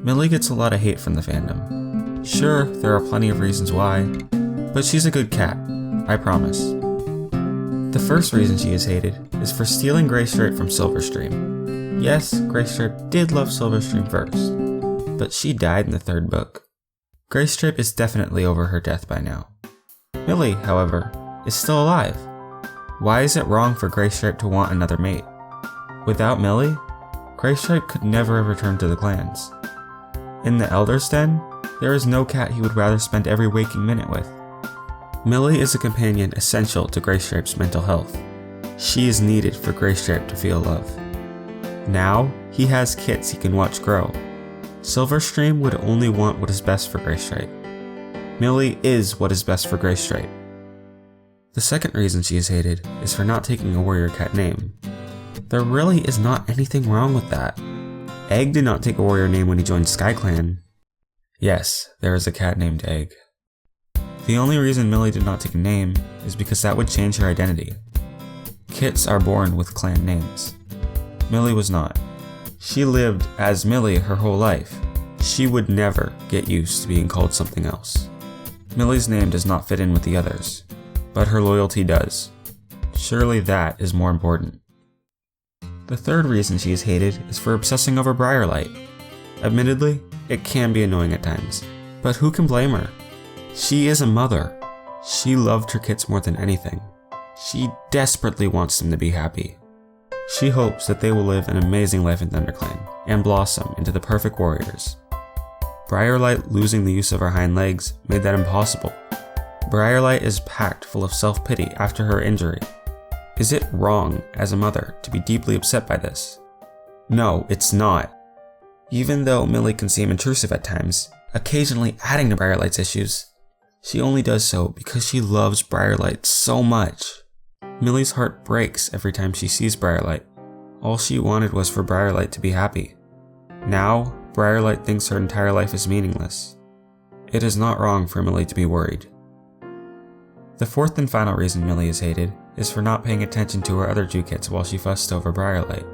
Millie gets a lot of hate from the fandom. Sure, there are plenty of reasons why, but she's a good cat, I promise. The first reason she is hated is for stealing Graystripe from Silverstream. Yes, Graystripe did love Silverstream first, but she died in the third book. Graystripe is definitely over her death by now. Millie, however, is still alive. Why is it wrong for Graystripe to want another mate? Without Millie, Graystripe could never have returned to the clans. In the Elder's Den, there is no cat he would rather spend every waking minute with. Millie is a companion essential to Graystripe's mental health. She is needed for Graystripe to feel love. Now, he has kits he can watch grow. Silverstream would only want what is best for Graystripe. Millie is what is best for Graystripe. The second reason she is hated is for not taking a warrior cat name. There really is not anything wrong with that. Egg did not take a warrior name when he joined SkyClan. Yes, there is a cat named Egg. The only reason Millie did not take a name is because that would change her identity. Kits are born with clan names. Millie was not. She lived as Millie her whole life. She would never get used to being called something else. Millie's name does not fit in with the others, but her loyalty does. Surely that is more important. The third reason she is hated is for obsessing over Briarlight. Admittedly, it can be annoying at times, but who can blame her? She is a mother. She loved her kits more than anything. She desperately wants them to be happy. She hopes that they will live an amazing life in ThunderClan and blossom into the perfect warriors. Briarlight losing the use of her hind legs made that impossible. Briarlight is packed full of self-pity after her injury. Is it wrong as a mother to be deeply upset by this? No, it's not. Even though Millie can seem intrusive at times, occasionally adding to Briarlight's issues, she only does so because she loves Briarlight so much. Millie's heart breaks every time she sees Briarlight. All she wanted was for Briarlight to be happy. Now, Briarlight thinks her entire life is meaningless. It is not wrong for Millie to be worried. The fourth and final reason Millie is hated is for not paying attention to her other two kits while she fussed over Briarlight.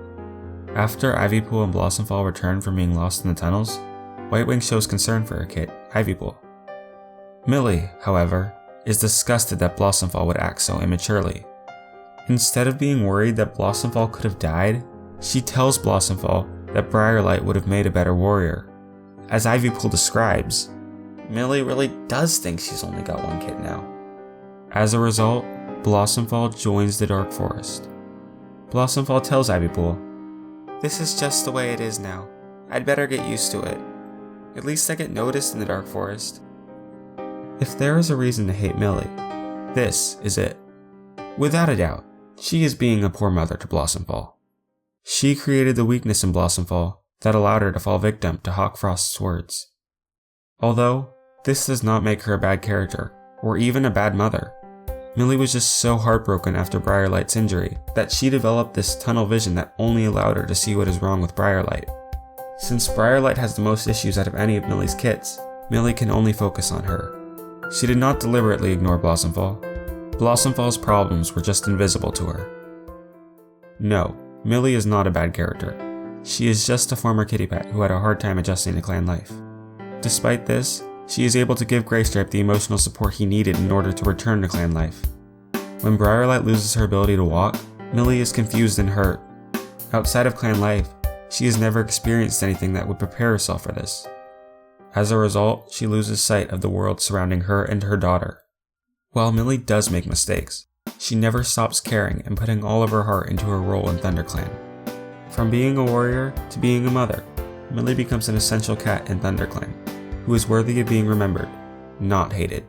After Ivypool and Blossomfall return from being lost in the tunnels, Whitewing shows concern for her kit, Ivypool. Millie, however, is disgusted that Blossomfall would act so immaturely. Instead of being worried that Blossomfall could have died, she tells Blossomfall that Briarlight would have made a better warrior. As Ivypool describes, Millie really does think she's only got one kit now. As a result, Blossomfall joins the Dark Forest. Blossomfall tells Ivypool, "This is just the way it is now. I'd better get used to it. At least I get noticed in the Dark Forest." If there is a reason to hate Millie, this is it. Without a doubt, she is being a poor mother to Blossomfall. She created the weakness in Blossomfall that allowed her to fall victim to Hawkfrost's words. Although, this does not make her a bad character, or even a bad mother. Millie was just so heartbroken after Briarlight's injury that she developed this tunnel vision that only allowed her to see what is wrong with Briarlight. Since Briarlight has the most issues out of any of Millie's kits, Millie can only focus on her. She did not deliberately ignore Blossomfall. Blossomfall's problems were just invisible to her. No, Millie is not a bad character. She is just a former kitty pet who had a hard time adjusting to clan life. Despite this, she is able to give Graystripe the emotional support he needed in order to return to clan life. When Briarlight loses her ability to walk, Millie is confused and hurt. Outside of clan life, she has never experienced anything that would prepare herself for this. As a result, she loses sight of the world surrounding her and her daughter. While Millie does make mistakes, she never stops caring and putting all of her heart into her role in ThunderClan. From being a warrior to being a mother, Millie becomes an essential cat in ThunderClan, who is worthy of being remembered, not hated.